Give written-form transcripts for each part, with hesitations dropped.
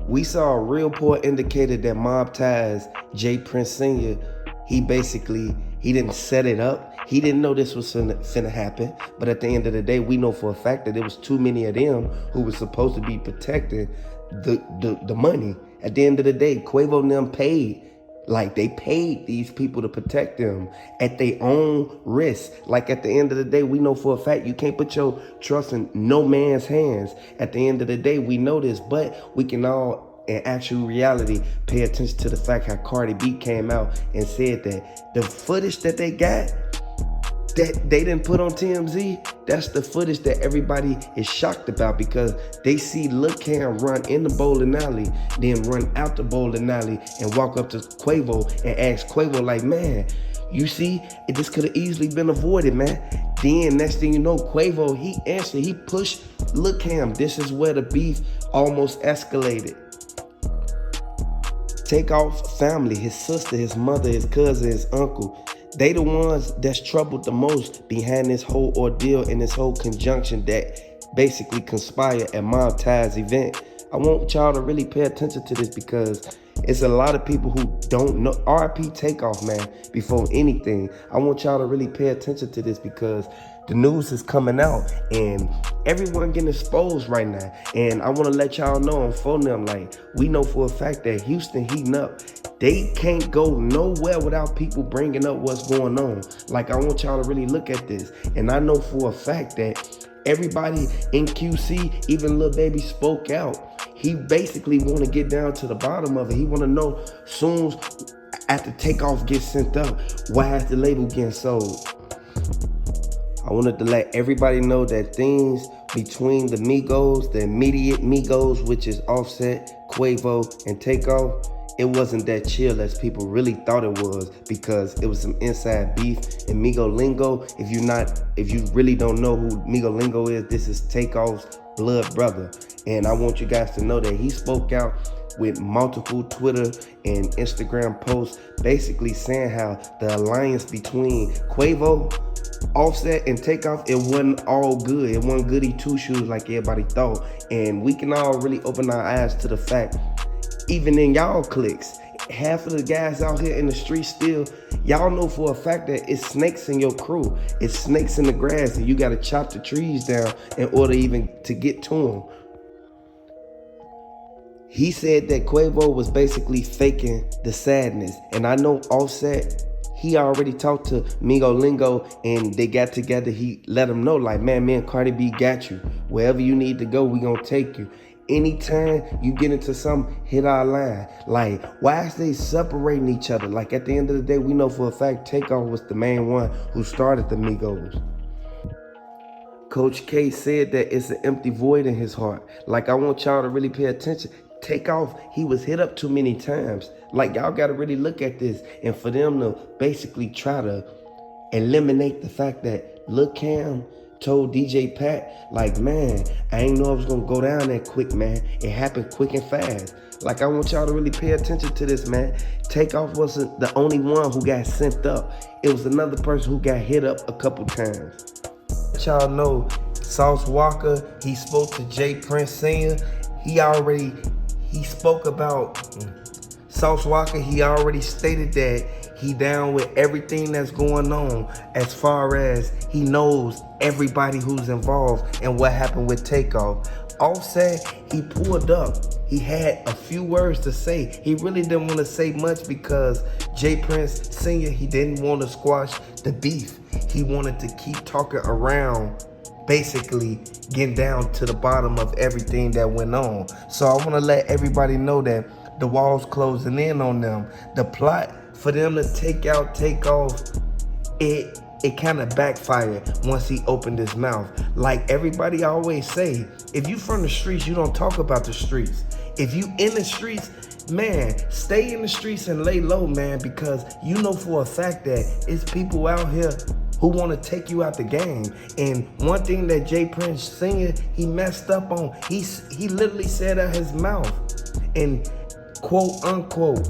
We saw a real poor indicator that Mob Ties, Jay Prince Sr., he didn't set it up. He didn't know this was finna happen. But at the end of the day, we know for a fact that there was too many of them who was supposed to be protecting the money. At the end of the day, Quavo and them paid. Like, they paid these people to protect them at their own risk. Like, at the end of the day, we know for a fact you can't put your trust in no man's hands. At the end of the day, we know this, but we can all, in actual reality, pay attention to the fact how Cardi B came out and said that the footage that they got, that they didn't put on TMZ, that's the footage that everybody is shocked about, because they see Lil Cam run in the bowling alley, then run out the bowling alley and walk up to Quavo and ask Quavo, like, man, you see, this could have easily been avoided, man. Then next thing you know, Quavo, he answered, he pushed Lil Cam. This is where the beef almost escalated. Takeoff family, his sister, his mother, his cousin, his uncle, they the ones that's troubled the most behind this whole ordeal and this whole conjunction that basically conspired at Mob Ties event. I want y'all to really pay attention to this, because it's a lot of people who don't know. RIP Takeoff, man, before anything. I want y'all to really pay attention to this, because the news is coming out and everyone getting exposed right now. And I want to let y'all know on phone them, like, we know for a fact that Houston heating up. They can't go nowhere without people bringing up what's going on. Like, I want y'all to really look at this. And I know for a fact that everybody in QC, even Lil Baby, spoke out. He basically want to get down to the bottom of it. He want to know, soon after Takeoff gets sent up, why is the label getting sold? I wanted to let everybody know that things between the Migos, the immediate Migos, which is Offset, Quavo, and Takeoff, it wasn't that chill as people really thought it was, because it was some inside beef and Migo Lingo. If you really don't know who Migo Lingo is, this is Takeoff's blood brother. And I want you guys to know that he spoke out with multiple Twitter and Instagram posts, basically saying how the alliance between Quavo, Offset, and Takeoff, it wasn't all good. It wasn't goody two shoes like everybody thought. And we can all really open our eyes to the fact, even in y'all cliques, half of the guys out here in the street still, y'all know for a fact that it's snakes in your crew. It's snakes in the grass, and you gotta chop the trees down in order even to get to them. He said that Quavo was basically faking the sadness. And I know Offset, he already talked to Migo Lingo, and they got together. He let him know, like, man, me and Cardi B got you. Wherever you need to go, we gonna take you. Anytime you get into something, hit our line. Like, why is they separating each other? Like, at the end of the day, we know for a fact Takeoff was the main one who started the Migos. Coach K said that it's an empty void in his heart. Like, I want y'all to really pay attention. Takeoff, he was hit up too many times. Like, y'all got to really look at this. And for them to basically try to eliminate the fact that Lil Cam told DJ Pat, like, man, I ain't know I was gonna go down that quick, man. It happened quick and fast. Like, I want y'all to really pay attention to this, man. Takeoff wasn't the only one who got sent up. It was another person who got hit up a couple times. Let y'all know, Sauce Walka, he spoke to Jay Prince Sr. He spoke about Sauce Walka. He already stated that he down with everything that's going on, as far as he knows everybody who's involved and what happened with Takeoff. Offset, he pulled up. He had a few words to say. He really didn't want to say much, because Jay Prince Sr., he didn't want to squash the beef. He wanted to keep talking around, basically getting down to the bottom of everything that went on. So I want to let everybody know that the walls closing in on them. The plot for them to take out Takeoff, it kind of backfired once he opened his mouth. Like everybody always say, if you from the streets, you don't talk about the streets. If you in the streets, man, stay in the streets and lay low, man, because you know for a fact that it's people out here who want to take you out the game. And one thing that Jay Prince Sr., he messed up on, he literally said out his mouth, and quote unquote,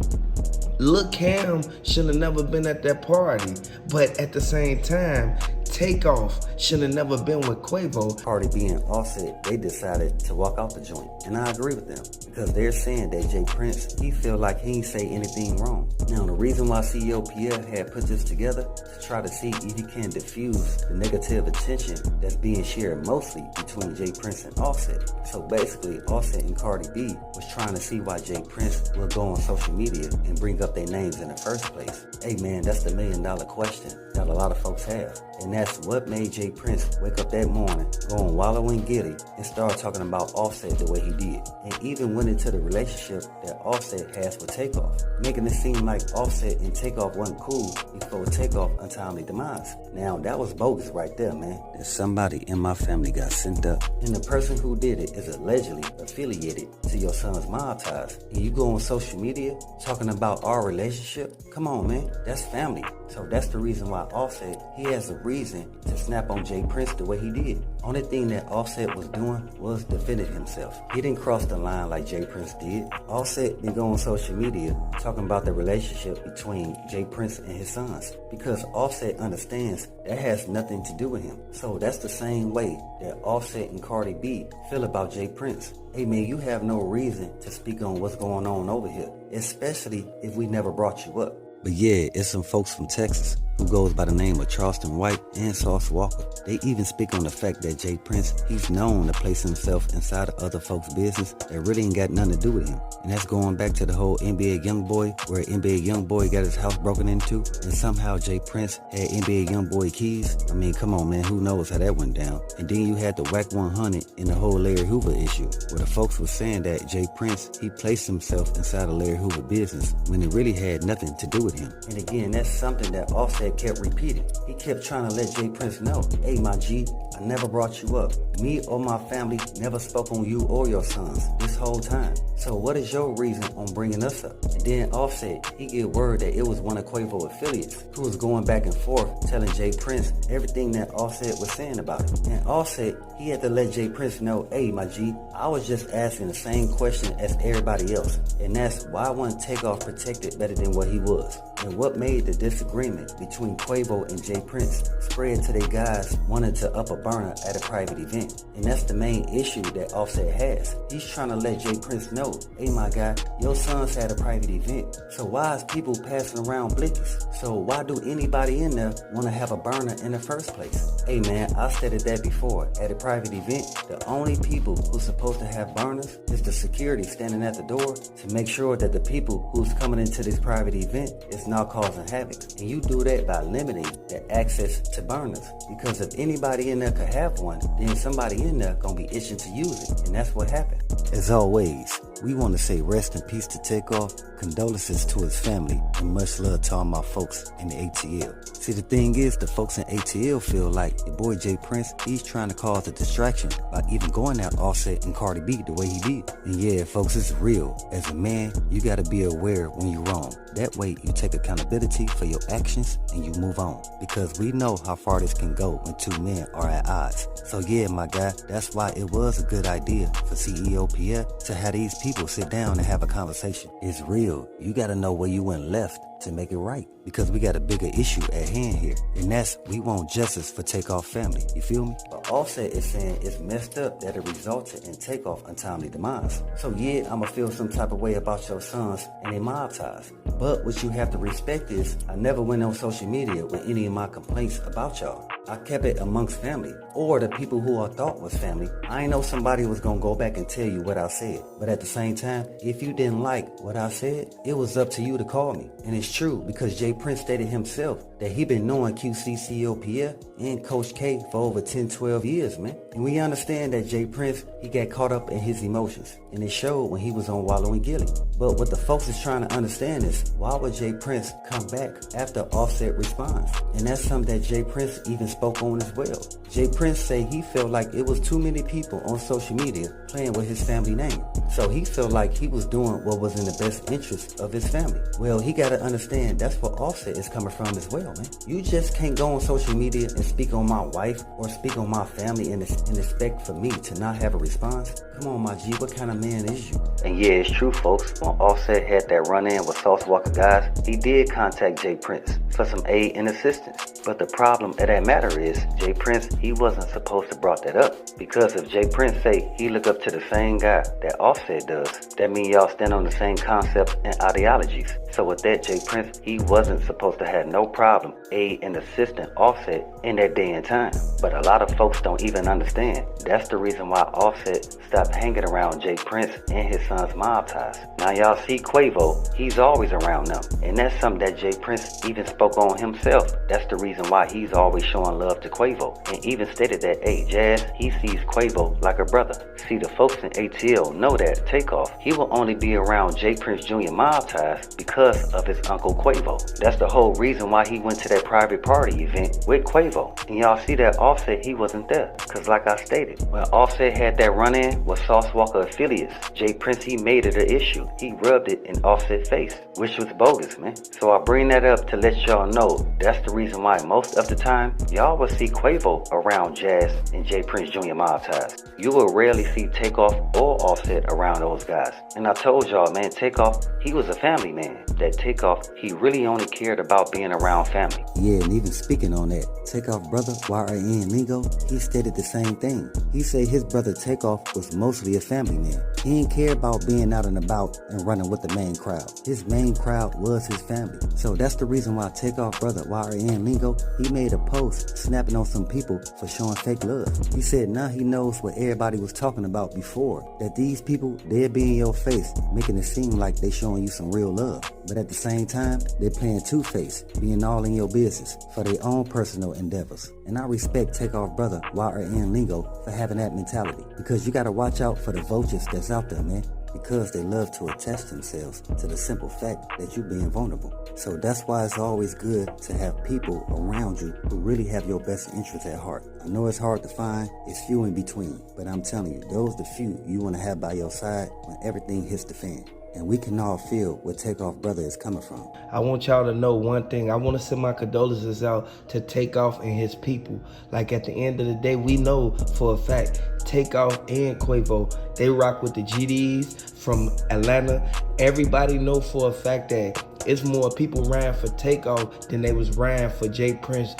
Lil Cam should have never been at that party. But at the same time, Takeoff should have never been with Quavo. Cardi B and Offset, they decided to walk out the joint, and I agree with them. because they're saying that Jay Prince, he feel like he ain't say anything wrong. Now, the reason why CEO Pierre had put this together to try to see if he can diffuse the negative attention that's being shared mostly between Jay Prince and Offset. So basically, Offset and Cardi B was trying to see why Jay Prince will go on social media and bring up their names in the first place. Hey man, that's the $1 million question that a lot of folks have. And that's what made Jay Prince wake up that morning, go on Wallow and Giddy, and start talking about Offset the way he did. And even went into the relationship that Offset has with Takeoff, making it seem like Offset and Takeoff wasn't cool before Takeoff untimely demise. Now, that was bogus right there, man. That somebody in my family got sent up, and the person who did it is allegedly affiliated to your son's mob ties. And you go on social media talking about our relationship? Come on, man. That's family. So that's the reason why Offset, he has a reason to snap on Jay Prince the way he did. Only thing that Offset was doing was defending himself. He didn't cross the line like Jay Prince did. Offset didn't go on social media talking about the relationship between Jay Prince and his sons, because Offset understands that has nothing to do with him. So that's the same way that Offset and Cardi B feel about Jay Prince. Hey man, you have no reason to speak on what's going on over here, especially if we never brought you up. But yeah, it's some folks from Texas who goes by the name of Charleston White and Sauce Walka. They even speak on the fact that Jay Prince, he's known to place himself inside of other folks' business that really ain't got nothing to do with him. And that's going back to the whole NBA Youngboy, where NBA Youngboy got his house broken into, and somehow Jay Prince had NBA Youngboy keys. I mean, come on man, who knows how that went down. And then you had the Whack 100 in the whole Larry Hoover issue, where the folks were saying that Jay Prince, he placed himself inside of Larry Hoover business when it really had nothing to do with him. And again, that's something that Offset kept repeating. He kept trying to let Jay Prince know, hey my G, I never brought you up. Me or my family never spoke on you or your sons this whole time. So what is your reason on bringing us up? And then Offset, he get word that it was one of Quavo affiliates who was going back and forth telling Jay Prince everything that Offset was saying about him. And Offset, he had to let Jay Prince know, hey my G, I was just asking the same question as everybody else. And that's why wasn't Takeoff protected better than what he was. And what made the disagreement between Quavo and Jay Prince spread to their guys wanting to up a burner at a private event. And that's the main issue that Offset has. He's trying to let Jay Prince know, hey my guy, your sons had a private event. So why is people passing around blickies? So why do anybody in there want to have a burner in the first place? Hey man, I stated that before. At a private event, the only people who's supposed to have burners is the security standing at the door to make sure that the people who's coming into this private event is not causing havoc. And you do that by limiting the access to burners, because if anybody in there could have one, then somebody in there gonna be itching to use it, and that's what happened. As always, we want to say rest in peace to Takeoff, condolences to his family, and much love to all my folks in the ATL. See, the thing is, the folks in ATL feel like your boy Jay Prince, he's trying to cause a distraction by even going out Offset and Cardi B the way he did. And yeah, folks, it's real. As a man, you gotta be aware when you're wrong. That way, you take accountability for your actions and you move on. Because we know how far this can go when two men are at odds. So yeah, my guy, that's why it was a good idea for CEO Pierre to have these people sit down and have a conversation. It's real. You gotta know where you went left to make it right, because we got a bigger issue at hand here, and that's we want justice for Takeoff family. You feel me? But Offset is saying it's messed up that it resulted in Takeoff untimely demise. So yeah, I'ma feel some type of way about your sons and their mob ties. But what you have to respect is I never went on social media with any of my complaints about y'all. I kept it amongst family, or the people who I thought was family. I ain't know somebody was gonna go back and tell you what I said. But at the same time, if you didn't like what I said, it was up to you to call me. And it's true, because Jay Prince stated himself that he been knowing QCCO Pierre and Coach K for over 10-12 years, man. And we understand that Jay Prince, he got caught up in his emotions, and it showed when he was on Wallow and Gilly. But what the folks is trying to understand is, why would Jay Prince come back after Offset responds? And that's something that Jay Prince even spoke on as well. Jay Prince say he felt like it was too many people on social media playing with his family name. So he felt like he was doing what was in the best interest of his family. Well, he gotta understand that's where Offset is coming from as well, man. You just can't go on social media and speak on my wife or speak on my family and expect for me to not have a response. Come on, my G, what kind of man is you? And yeah, it's true, folks. When Offset had that run-in with Sauce Walka guys, he did contact Jay Prince, for some aid and assistance. But the problem of that matter is, Jay Prince, he wasn't supposed to brought that up. Because if Jay Prince say he look up to the same guy that Offset does, that mean y'all stand on the same concepts and ideologies. So with that, Jay Prince, he wasn't supposed to have no problem aid and assisting Offset in that day and time. But a lot of folks don't even understand. That's the reason why Offset stopped hanging around Jay Prince and his son's mob ties. Now y'all see Quavo, he's always around them. And that's something that Jay Prince even spoke on himself. That's the reason why he's always showing love to Quavo. And even stated that, hey, Jazz, he sees Quavo like a brother. See, the folks in ATL know that Takeoff, he will only be around Jay Prince Jr. mob ties because of his uncle Quavo. That's the whole reason why he went to that private party event with Quavo. And y'all see that Offset, he wasn't there. Cause like I stated, when Offset had that run-in with Sauce Walka affiliates, Jay Prince, he made it an issue. He rubbed it in Offset's face, which was bogus, man. So I bring that up to let y'all know that's the reason why most of the time, y'all will see Quavo around Jazz and Jay Prince Jr. mob ties. You will rarely see Takeoff or Offset around those guys. And I told y'all, man, Takeoff, he was a family man. That Takeoff, he really only cared about being around family. Yeah, and even speaking on that, Takeoff brother, YRN Lingo, he stated the same thing. He said his brother Takeoff was mostly a family man. He didn't care about being out and about and running with the main crowd. His main crowd was his family. So that's the reason why Takeoff brother, YRN Lingo, he made a post snapping on some people for showing fake love. He said now he knows what everybody was talking about before, that these people, they'll be in your face, making it seem like they showing you some real love. But at the same time, they're playing two-faced, being all in your business for their own personal endeavors. And I respect Takeoff brother, YRN Lingo, for having that mentality. Because you gotta watch out for the vultures that's out there, man. Because they love to attach themselves to the simple fact that you being vulnerable. So that's why it's always good to have people around you who really have your best interests at heart. I know it's hard to find, it's few in between, but I'm telling you, those the few you want to have by your side when everything hits the fan. And we can all feel where Takeoff brother is coming from. I want y'all to know one thing. I want to send my condolences out to Takeoff and his people. Like at the end of the day, we know for a fact Takeoff and Quavo, they rock with the GDs from Atlanta. Everybody know for a fact that it's more people ran for Takeoff than they was ran for Jay Prince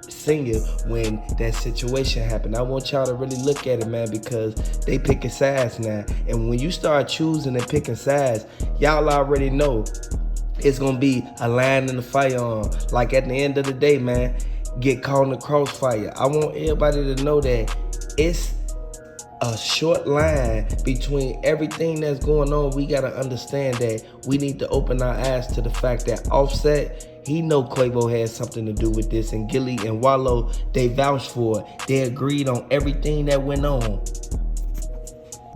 Sr. when that situation happened. I want y'all to really look at it, man, because they picking sides now. And when you start choosing and picking sides, y'all already know it's gonna be a line in the firearm. Like at the end of the day, man, get caught in the crossfire. I want everybody to know that it's a short line between everything that's going on. We gotta understand that we need to open our eyes to the fact that Offset, he know Quavo had something to do with this, and Gilly and Wallow, they vouched for it. They agreed on everything that went on.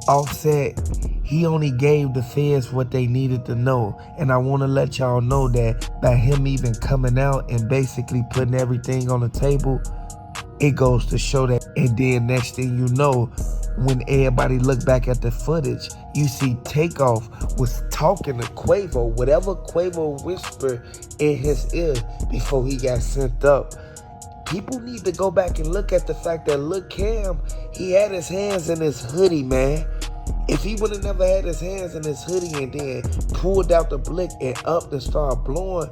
Offset, he only gave the feds what they needed to know. And I want to let y'all know that by him even coming out and basically putting everything on the table, it goes to show that. And then next thing you know, when everybody look back at the footage, you see Takeoff was talking to Quavo, whatever Quavo whispered in his ear before he got sent up. People need to go back and look at the fact that Lil Cam, he had his hands in his hoodie, man. If he would have never had his hands in his hoodie and then pulled out the blick and up and started blowing,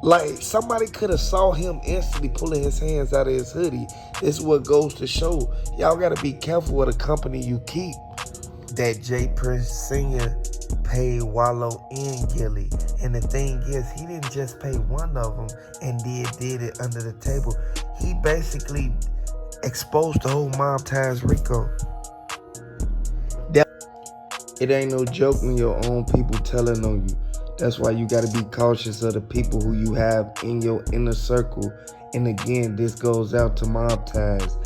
like somebody could have saw him instantly pulling his hands out of his hoodie. This is what goes to show. Y'all got to be careful with the company you keep. That Jay Prince Sr. paid Wallow and Gilly. And the thing is, he didn't just pay one of them and did it under the table. He basically exposed the whole mob ties Rico. It ain't no joke when your own people telling on you. That's why you gotta be cautious of the people who you have in your inner circle. And again, this goes out to mob ties.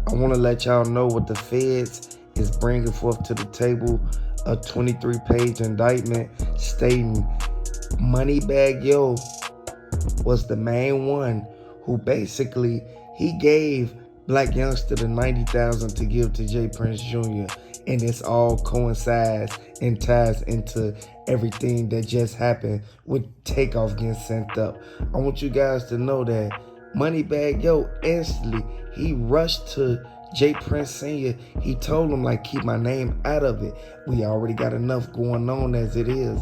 I wanna let y'all know what the feds is bringing forth to the table. A 23-page indictment stating Moneybagg Yo was the main one who basically, he gave Black Youngster the $90,000 to give to Jay Prince Jr. And it's all coincides and ties into everything that just happened with Takeoff getting sent up. I want you guys to know that Moneybagg Yo instantly, he rushed to Jay Prince Sr. He told him, like, keep my name out of it. We already got enough going on as it is.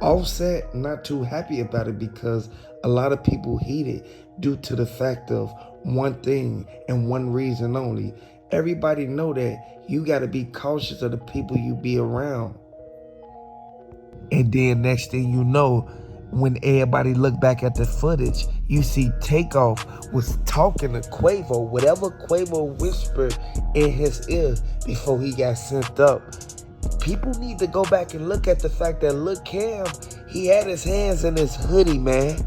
Offset not too happy about it because a lot of people heated due to the fact of one thing and one reason only. Everybody know that you got to be cautious of the people you be around. And then next thing you know, when everybody look back at the footage, you see Takeoff was talking to Quavo, whatever Quavo whispered in his ear before he got sent up. People need to go back and look at the fact that Lil Cam, he had his hands in his hoodie, man.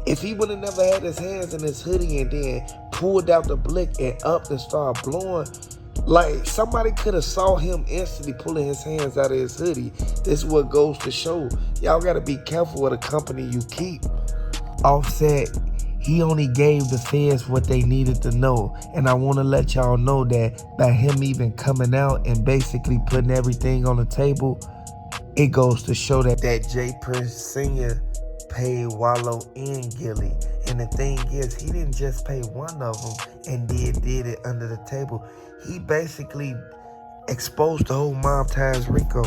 If he would have never had his hands in his hoodie and then pulled out the blick and up and started blowing, like somebody could have saw him instantly pulling his hands out of his hoodie. This is what goes to show. Y'all gotta be careful with the company you keep. Offset, he only gave the feds what they needed to know. And I wanna let y'all know that by him even coming out and basically putting everything on the table, it goes to show that J Prince Sr. paid Wallow and Gilly. And the thing is, he didn't just pay one of them and did it under the table. He basically exposed the whole mob times Rico.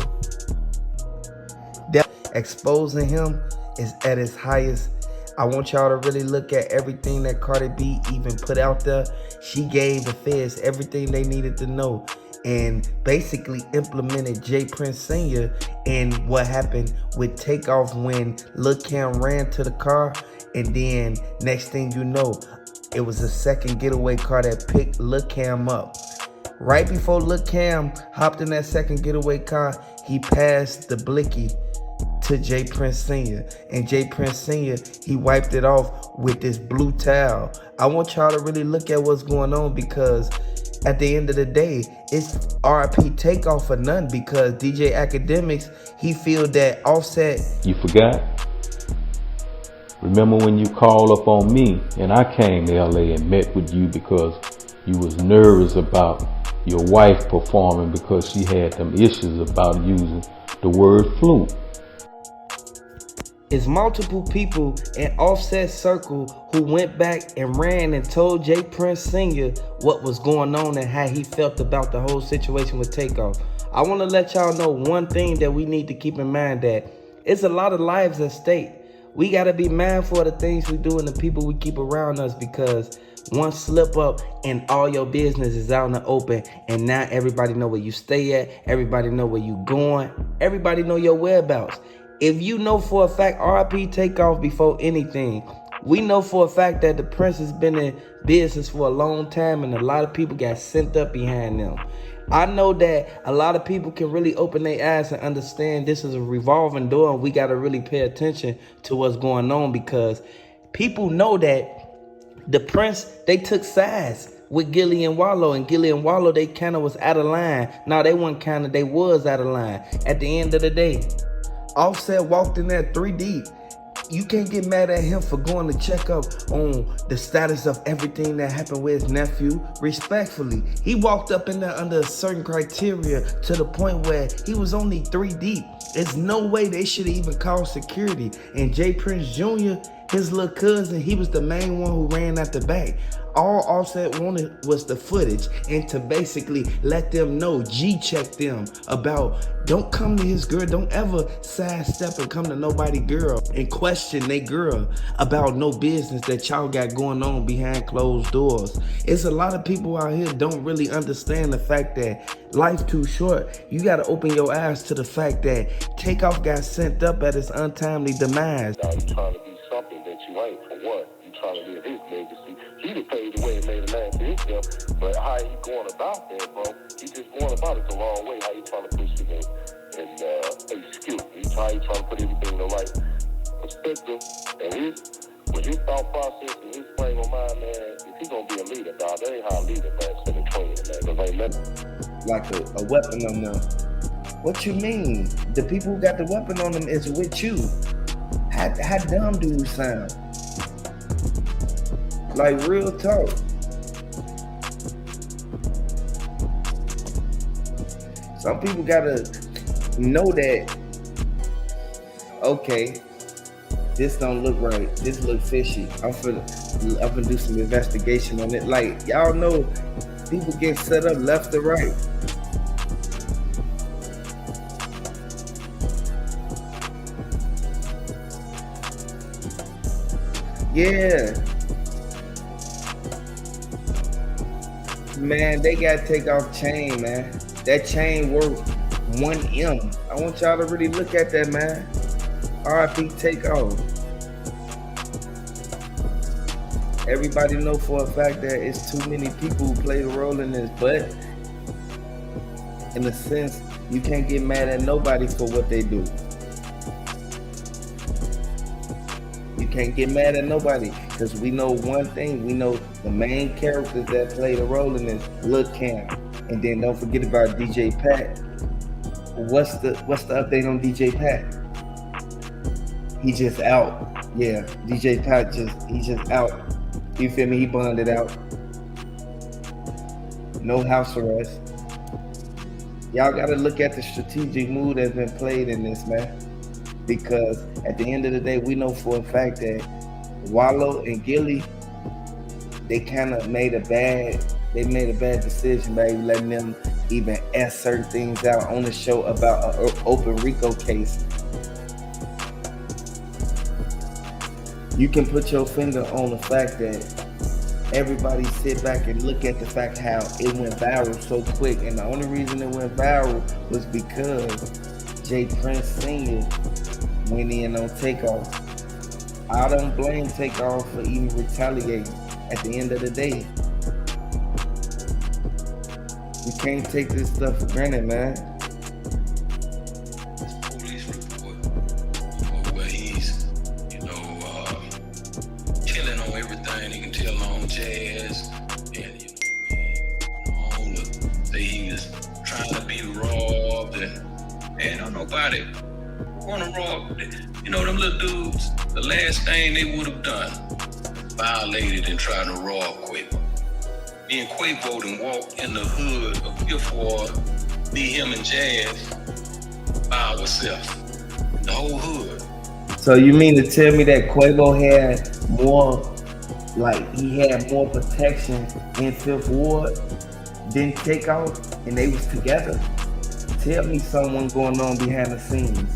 That exposing him is at its highest. I want y'all to really look at everything that Cardi B even put out there. She gave the feds everything they needed to know and basically implemented J Prince Sr. and what happened with Takeoff when Lil Cam ran to the car, and then next thing you know, it was a second getaway car that picked Lil Cam up. Right before Lil Cam hopped in that second getaway car, he passed the blicky to J Prince Sr. And J Prince Sr., he wiped it off with this blue towel. I want y'all to really look at what's going on because at the end of the day, it's RIP Takeoff or none because DJ Academics, he feel that Offset. You forgot? Remember when you called up on me and I came to LA and met with you because you was nervous about your wife performing because she had them issues about using the word flute. It's multiple people in Offset circle who went back and ran and told J Prince Sr. what was going on and how he felt about the whole situation with Takeoff. I want to let y'all know one thing that we need to keep in mind, that it's a lot of lives at stake. We got to be mindful of the things we do and the people we keep around us, because one slip up and all your business is out in the open, and now everybody know where you stay at, everybody know where you going, everybody know your whereabouts. If you know for a fact RIP Takeoff before anything, we know for a fact that the Prince has been in business for a long time and a lot of people got sent up behind them. I know that a lot of people can really open their eyes and understand this is a revolving door, and we got to really pay attention to what's going on, because people know that the Prince, they took sides with Gilly and Wallow, and Gilly and Wallow, they kind of was out of line. No, they weren't kind of, they was out of line at the end of the day. Offset walked in there 3 deep. You can't get mad at him for going to check up on the status of everything that happened with his nephew. Respectfully, he walked up in there under a certain criteria to the point where he was only 3 deep. There's no way they should have even called security. And J Prince Jr., his little cousin, he was the main one who ran at the back. All Offset wanted was the footage and to basically let them know, G-check them about, don't come to his girl, don't ever sidestep and come to nobody girl and question they girl about no business that y'all got going on behind closed doors. It's a lot of people out here don't really understand the fact that life too short. You gotta open your eyes to the fact that Takeoff got sent up at his untimely demise. Now you trying to be something that you ain't, for what? You trying to live his legacy. He done paved the way and made a name for himself, but how he going about that, bro? He just going about it the wrong way. How you trying to push it and excuse me? How you trying to put everything in the right perspective? And with his thought process and his frame of mind, man, if he gonna be a leader, dog, that ain't how a leader, man, send a training, man. Cause ain't nothing like a weapon on them. What you mean? The people who got the weapon on them is with you. How dumb do you sound? Like, real talk. Some people gotta know that, okay, this don't look right. This look fishy. I'm finna do some investigation on it. Like, y'all know, people get set up left or right. Yeah. Man, they got Takeoff chain, man. That chain worth 1M. I want y'all to really look at that, man. RIP Takeoff. Everybody know for a fact that it's too many people who play the role in this, but in a sense, you can't get mad at nobody for what they do. You can't get mad at nobody because we know one thing. We know the main characters that play the role in this, Lil Cam, and then don't forget about DJ Pat. What's the update on DJ Pat? He just out. Yeah, DJ Pat he just out. You feel me? He bonded out. No house arrest. Y'all gotta look at the strategic move that's been played in this, man. Because at the end of the day, we know for a fact that Wallow and Gilly, they kind of made a bad decision by letting them even ask certain things out on the show about an open Rico case. You can put your finger on the fact that everybody sit back and look at the fact how it went viral so quick, and the only reason it went viral was because Jay Prince Sr. went in on Takeoff. I don't blame Takeoff for even retaliating. At the end of the day, you can't take this stuff for granted, man. Police report where he's, killing on everything. He can tell on Jazz, and say he was trying to be robbed, and don't nobody want to rob. Them little dudes, the last thing they would have done, violated and tried to rob Quavo. Me and Quavo done walked in the hood of Fifth Ward, me, him, and Jazz, by ourselves. The whole hood. So you mean to tell me that Quavo had more protection in Fifth Ward than Takeoff, and they was together? Tell me someone going on behind the scenes.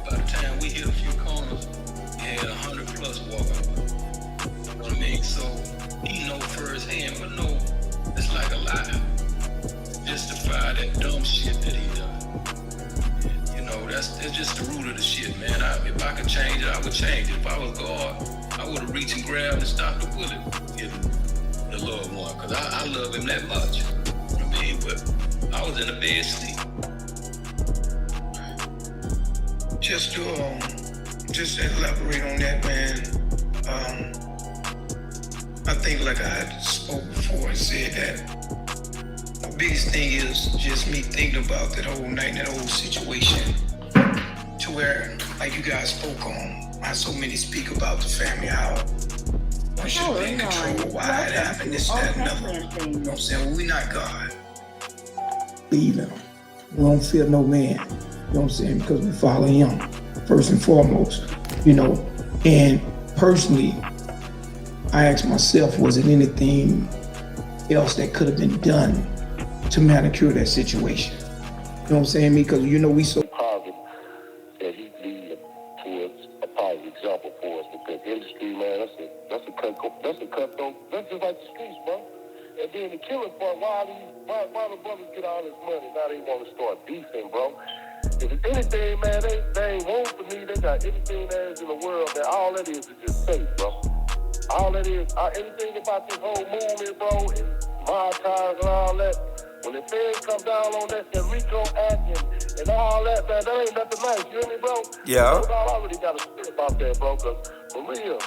By the time we hit a few corners, we had 100 plus walking. You know what I mean? So he know firsthand, but no, it's like a lie. Justify that dumb shit that he done. That's just the root of the shit, man. If I could change it, I would change it. If I was God, I would have reached and grabbed and stopped the bullet, given the loved one, because I love him that much. You know what I mean? But I was in a bed sleep. Just to elaborate on that, man. I think, like I had spoke before and said, that the biggest thing is just me thinking about that whole night, that whole situation, to where, like you guys spoke on, how so many speak about the family, how one should be in control, why it happened, this, that, and other. You know what I'm saying? Well, we not God. Believe in him. We don't fear no man. You know what I'm saying? Because we follow him, first and foremost. And personally, I asked myself, was it anything else that could have been done to manicure that situation? You know what I'm saying? Because we so positive that he lead towards a positive example for us, because industry, man, that's a cutthroat. That's just like the streets, bro. And then the killing part, why the brothers get all this money? Now they want to start beefing, bro. If it's anything, man, they ain't want for me. They got anything that is in the world, man. All that is just safe, bro. All that is, anything about this whole movement, bro, and my cars and all that, when the feds come down on that Rico Act and all that, man, that ain't nothing nice. You hear me, bro? Yeah. So I already got to speak about that, bro, because for real,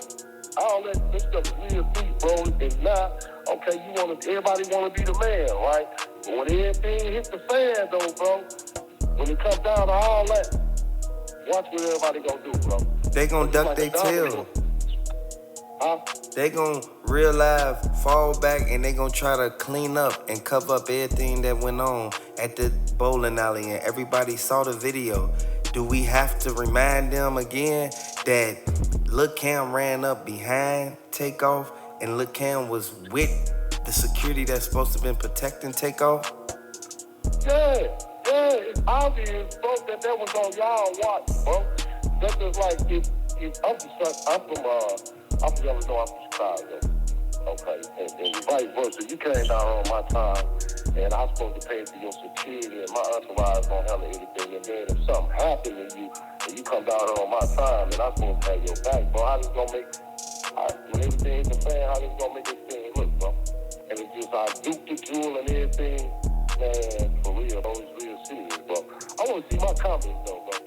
all that this stuff is real deep, bro. And now, okay, everybody want to be the man, right? But when everything hit the fan, though, bro, when it comes down to all that, watch what everybody gonna do, bro. They gonna duck their tail. They gonna real life fall back, and they gonna try to clean up and cover up everything that went on at the bowling alley, and everybody saw the video. Do we have to remind them again that Lil Cam ran up behind Takeoff, and Lil Cam was with the security that's supposed to have been protecting Takeoff? Yeah, it's obvious, bro, that was on y'all watch, bro. That's just like I'm from Illinois, I'm from Chicago. Okay, and vice versa. You came down on my time, and I'm supposed to pay for your security, and my entourage don't handle anything. And then if something happened to you, and you come down on my time, and I'm supposed to pay your back, bro, how this gonna make? When everything is a fan, how this gonna make this thing look, bro? And it's just I duke the jewel and everything, man. For real, bro, it's real serious, bro. I want to see my comments though, bro.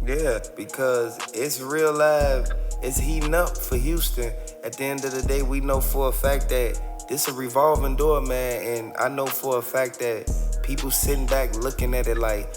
Yeah, because it's real live. It's heating up for Houston. At the end of the day, we know for a fact that this a revolving door, man. And I know for a fact that people sitting back looking at it like,